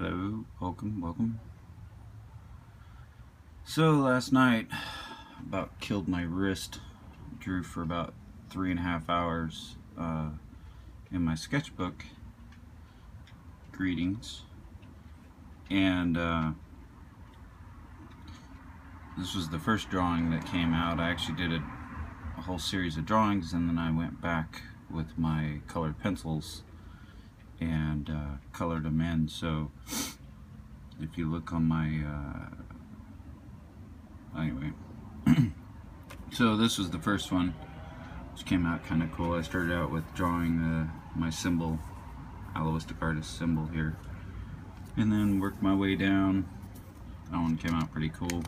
Hello, welcome. So last night, about killed my wrist. Drew for about 3.5 hours in my sketchbook. Greetings. And this was the first drawing that came out. I actually did a whole series of drawings, and then I went back with my colored pencils and colored them in. So if you look on my anyway, so this was the first one, which came out kind of cool. I started out with drawing my symbol, Allowistic artist symbol here, and then worked my way down. That one came out pretty cool.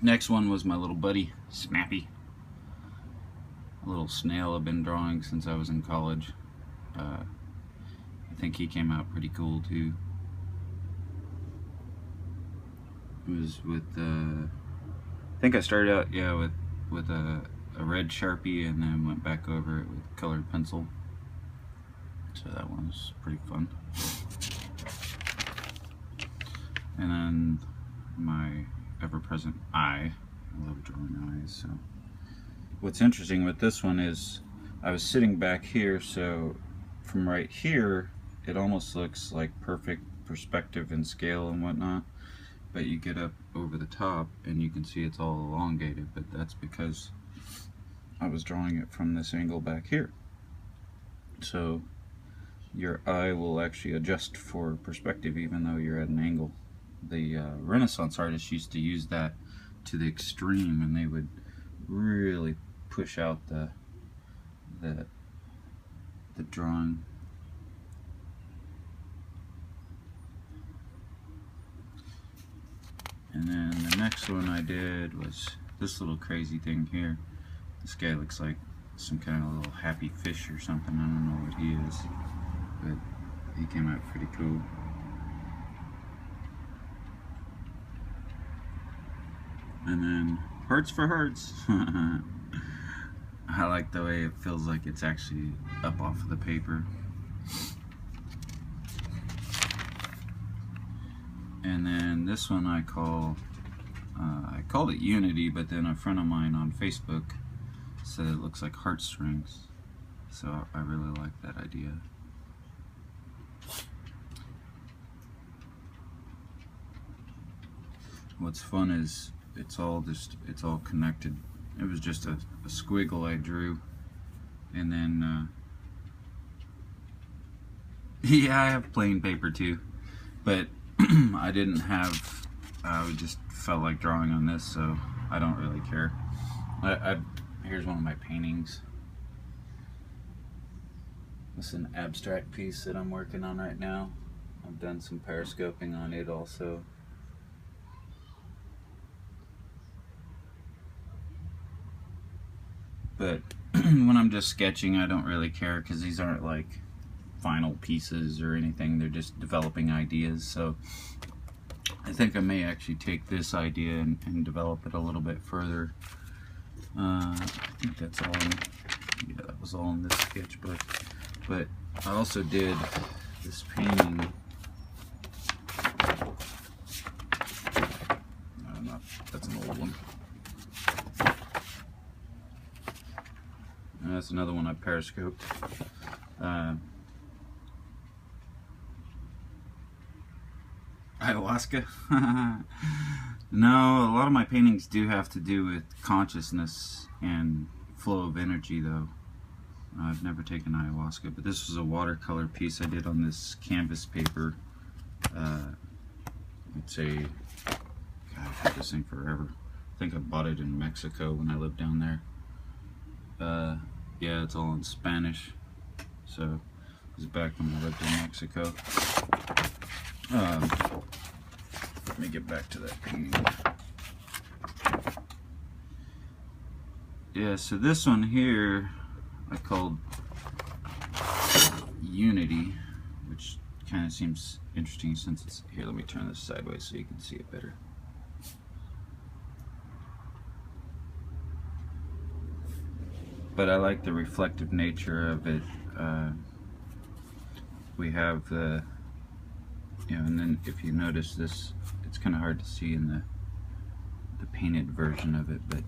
Next one was my little buddy Snappy, a little snail I've been drawing since I was in college. I think he came out pretty cool too. It was with I think I started out with a red Sharpie, and then went back over it with colored pencil. So that one was pretty fun. And then my ever-present eye. I love drawing eyes. So what's interesting with this one is I was sitting back here, so from right here it almost looks like perfect perspective and scale and whatnot, but you get up over the top and you can see it's all elongated, but that's because I was drawing it from this angle back here. So your eye will actually adjust for perspective even though you're at an angle. The Renaissance artists used to use that to the extreme, and they would really push out the drawing. And then the next one I did was this little crazy thing here. This guy looks like some kind of little happy fish or something. I don't know what he is, but he came out pretty cool. And then hearts for hearts. I like the way it feels like it's actually up off of the paper. And then this one I called it Unity, but then a friend of mine on Facebook said it looks like heartstrings. So I really like that idea. What's fun is it's all connected. It was just a squiggle I drew, and then yeah, I have plain paper too, but I didn't have, I just felt like drawing on this, so I don't really care. Here's one of my paintings. This is an abstract piece that I'm working on right now. I've done some periscoping on it also. But when I'm just sketching, I don't really care, because these aren't like final pieces or anything. They're just developing ideas. So I think I may actually take this idea and develop it a little bit further. I think that's all yeah, that was all in this sketchbook. But I also did this painting. No, that's an old one. And that's another one I periscoped. Ayahuasca? No, a lot of my paintings do have to do with consciousness and flow of energy, though. I've never taken ayahuasca, but this was a watercolor piece I did on this canvas paper. It's a, God, I've had this thing forever. I think I bought it in Mexico when I lived down there. Yeah, it's all in Spanish, so it was back when I lived in Mexico. Let me get back to that painting. Yeah, so this one here I called Unity, which kind of seems interesting since it's here. Let me turn this sideways so you can see it better. But I like the reflective nature of it. We have the and then if you notice this, it's kind of hard to see in the painted version of it, but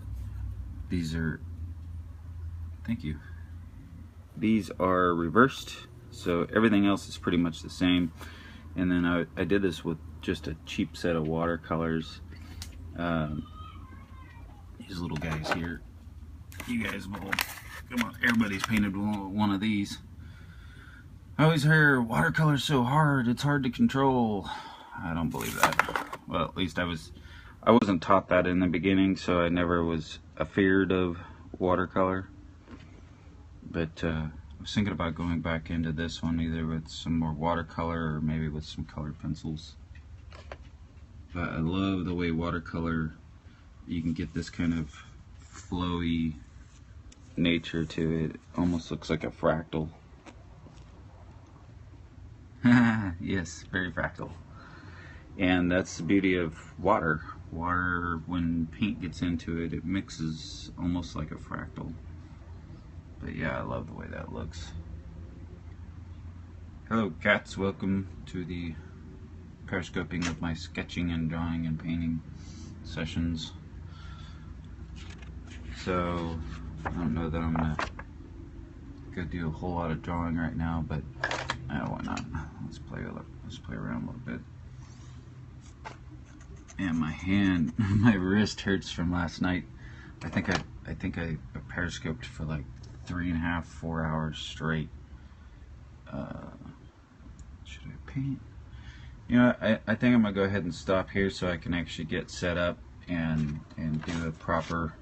these are, thank you, these are reversed, so everything else is pretty much the same. And then I did this with just a cheap set of watercolors. These little guys here, you guys will, come on, everybody's painted one of these. I always hear watercolor's so hard, it's hard to control. I don't believe that. Well, at least I wasn't taught that in the beginning, so I never was afeared of watercolor. But I was thinking about going back into this one, either with some more watercolor or maybe with some colored pencils. But I love the way watercolor, you can get this kind of flowy nature to it. It almost looks like a fractal. Yes, very fractal. And that's the beauty of water. Water, when paint gets into it, it mixes almost like a fractal. But yeah, I love the way that looks. Hello cats, welcome to the periscoping of my sketching and drawing and painting sessions. So, I don't know that I'm gonna go do a whole lot of drawing right now, but why not? Let's play around a little bit. And my hand, my wrist hurts from last night. I think I periscoped for like 3.5, 4 hours straight. Should I paint? You know, I think I'm gonna go ahead and stop here so I can actually get set up and do a proper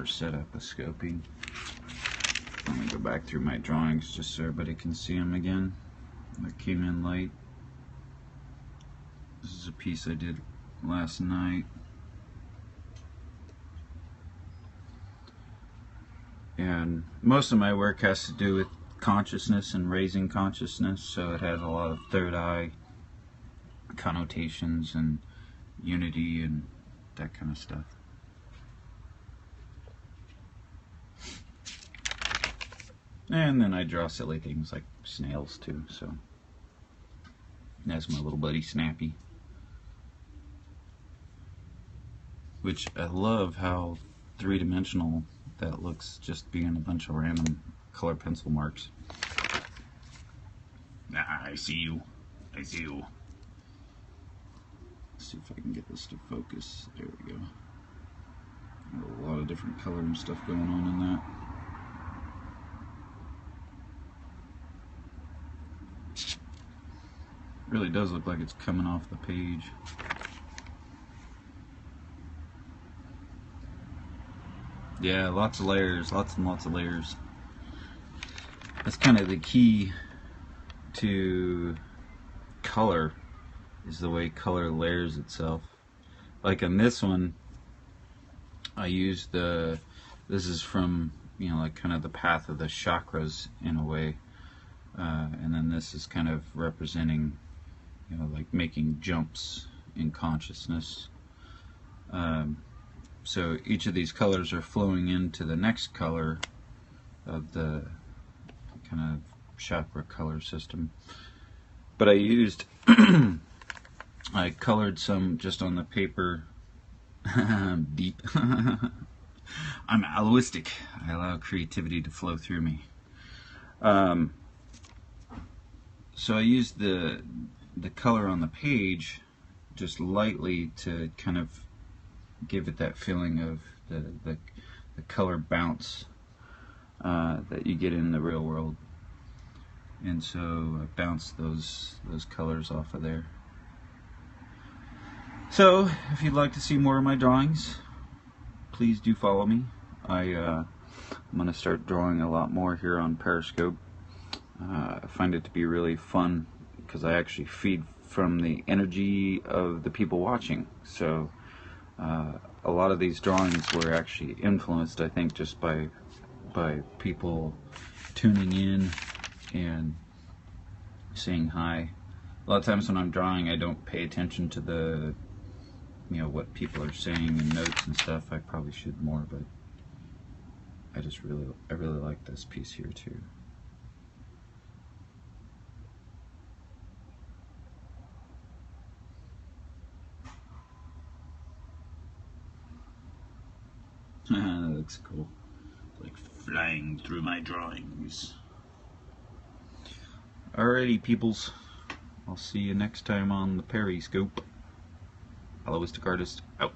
setup of scoping. Let me go back through my drawings just so everybody can see them again. That came in light. This is a piece I did last night. And most of my work has to do with consciousness and raising consciousness, so it has a lot of third eye connotations and unity and that kind of stuff. And then I draw silly things like snails too, so that's my little buddy Snappy. Which I love how three-dimensional that looks, just being a bunch of random color pencil marks. Ah, I see you. I see you. Let's see if I can get this to focus. There we go. A lot of different color and stuff going on in that. Really does look like it's coming off the page. Yeah, lots of layers, lots and lots of layers. That's kind of the key to color, is the way color layers itself. Like in this one, I used this is from, you know, like kind of the path of the chakras in a way. And then this is kind of representing, you know, like making jumps in consciousness. So each of these colors are flowing into the next color of the kind of chakra color system. But I used, I colored some just on the paper. Deep. I'm Allowistic. I allow creativity to flow through me. So I used the color on the page just lightly to kind of give it that feeling of the color bounce that you get in the real world. And so I bounced those colors off of there. So if you'd like to see more of my drawings, please do follow me. I'm going to start drawing a lot more here on Periscope. I find it to be really fun because I actually feed from the energy of the people watching. So a lot of these drawings were actually influenced, I think, just by people tuning in and saying hi. A lot of times when I'm drawing, I don't pay attention to the, you know, what people are saying in notes and stuff. I probably should more, but I really like this piece here too. That looks cool. Like flying through my drawings. Alrighty, peoples. I'll see you next time on the Periscope. Allowistic Artist out.